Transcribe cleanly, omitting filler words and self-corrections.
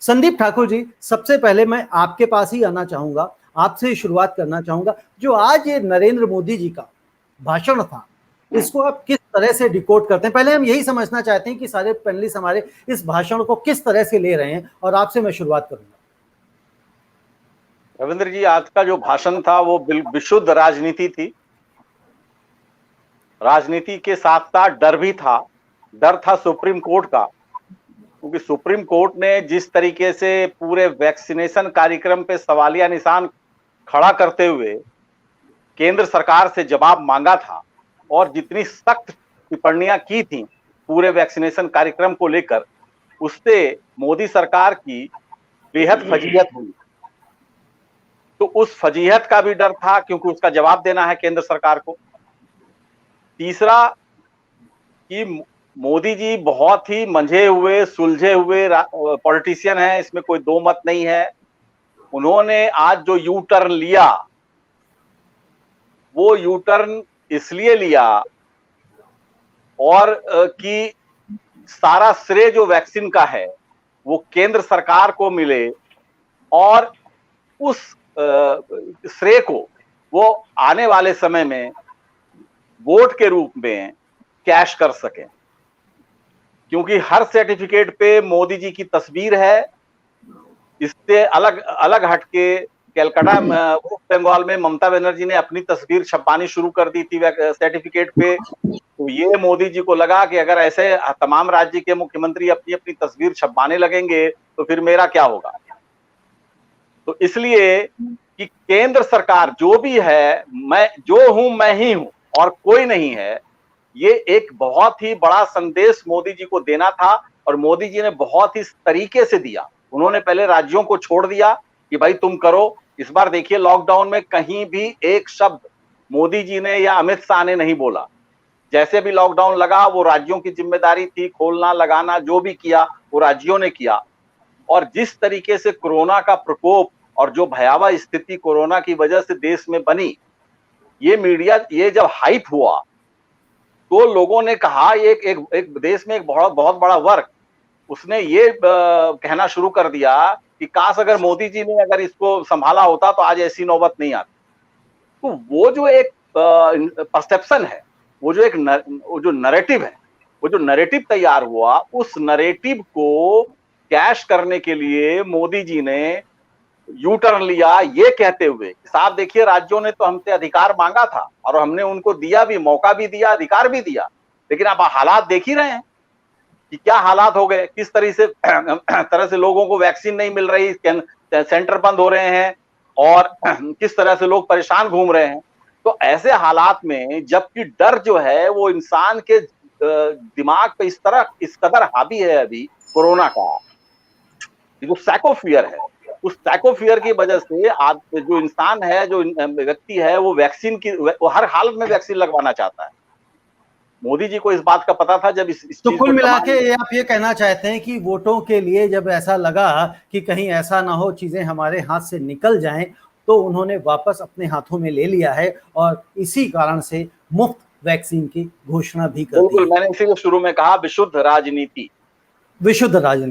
संदीप ठाकुर जी, सबसे पहले मैं आपके पास ही आना चाहूंगा, आपसे शुरुआत करना चाहूंगा। जो आज ये नरेंद्र मोदी जी का भाषण था, इसको आप किस तरह से डिकोड करते हैं? पहले हम यही समझना चाहते हैं कि सारे पैनलिस्ट हमारे इस भाषण को किस तरह से ले रहे हैं, और आपसे मैं शुरुआत करूंगा। रविंद्र जी, आज का जो भाषण था वो विशुद्ध राजनीति थी। राजनीति के साथ साथ डर भी था। डर था सुप्रीम कोर्ट का, क्योंकि सुप्रीम कोर्ट ने जिस तरीके से पूरे वैक्सीनेशन कार्यक्रम पे सवालिया निशान खड़ा करते हुए केंद्र सरकार से जवाब मांगा था और जितनी सख्त टिप्पणियां की थी पूरे वैक्सीनेशन कार्यक्रम को लेकर, उससे मोदी सरकार की बेहद फजीहत हुई। तो उस फजीहत का भी डर था, क्योंकि उसका जवाब देना है केंद्र सरकार को। तीसरा कि मोदी जी बहुत ही मंझे हुए, सुलझे हुए पॉलिटिशियन हैं, इसमें कोई दो मत नहीं है। उन्होंने आज जो यू टर्न लिया, वो यू टर्न इसलिए लिया और कि सारा श्रेय जो वैक्सीन का है वो केंद्र सरकार को मिले और उस श्रेय को वो आने वाले समय में वोट के रूप में कैश कर सके। क्योंकि हर सर्टिफिकेट पे मोदी जी की तस्वीर है। इससे अलग अलग हटके कलकत्ता वेस्ट बंगाल में ममता बनर्जी ने अपनी तस्वीर छपवानी शुरू कर दी थी सर्टिफिकेट पे। तो ये मोदी जी को लगा कि अगर ऐसे तमाम राज्य के मुख्यमंत्री अपनी अपनी तस्वीर छपवाने लगेंगे तो फिर मेरा क्या होगा। तो इसलिए कि केंद्र सरकार जो भी है, मैं जो हूं मैं ही हूं और कोई नहीं है, ये एक बहुत ही बड़ा संदेश मोदी जी को देना था। और मोदी जी ने बहुत ही तरीके से दिया। उन्होंने पहले राज्यों को छोड़ दिया कि भाई तुम करो। इस बार देखिए लॉकडाउन में कहीं भी एक शब्द मोदी जी ने या अमित शाह ने नहीं बोला। जैसे भी लॉकडाउन लगा वो राज्यों की जिम्मेदारी थी, खोलना लगाना जो भी किया वो राज्यों ने किया। और जिस तरीके से कोरोना का प्रकोप और जो भयावह स्थिति कोरोना की वजह से देश में बनी, ये मीडिया ये जब हाइप हुआ तो लोगों ने कहा एक देश में एक बहुत बड़ा वर्ग उसने ये कहना शुरू कर दिया कि काश अगर मोदी जी ने अगर इसको संभाला होता तो आज ऐसी नौबत नहीं आती। तो वो जो एक परसेप्शन है, वो जो नैरेटिव है, वो जो नैरेटिव तैयार हुआ, उस नैरेटिव को कैश करने के लिए मोदी जी ने यू टर्न लिया, ये कहते हुए साहब देखिए राज्यों ने तो हमसे अधिकार मांगा था और हमने उनको दिया भी, मौका भी दिया, अधिकार भी दिया, लेकिन आप हालात देख ही रहे हैं कि क्या हालात हो गए। किस तरह से लोगों को वैक्सीन नहीं मिल रही, सेंटर बंद हो रहे हैं और किस तरह से लोग परेशान घूम रहे हैं। तो ऐसे हालात में जबकि डर जो है वो इंसान के दिमाग पे इस कदर हावी है अभी कोरोना का, जो साइको फियर है, उस साइको फियर की वजह से आज जो इंसान है, जो व्यक्ति है, वो वैक्सीन की वो हर हालत में वैक्सीन लगवाना चाहता है। मोदी जी को इस बात का पता था जब इस तो कुल मिला के आप ये कहना चाहते हैं कि वोटों के लिए जब ऐसा लगा कि कहीं ऐसा ना हो चीजें हमारे हाथ से निकल जाएं, तो उन्होंने वापस अपने हाथों में ले लिया है और इसी कारण से मुफ्त वैक्सीन की घोषणा भी कर दी। बिल्कुल, मैंने इसीलिए शुरू में कहा विशुद्ध राजनीति। विशुद्ध राजनीति।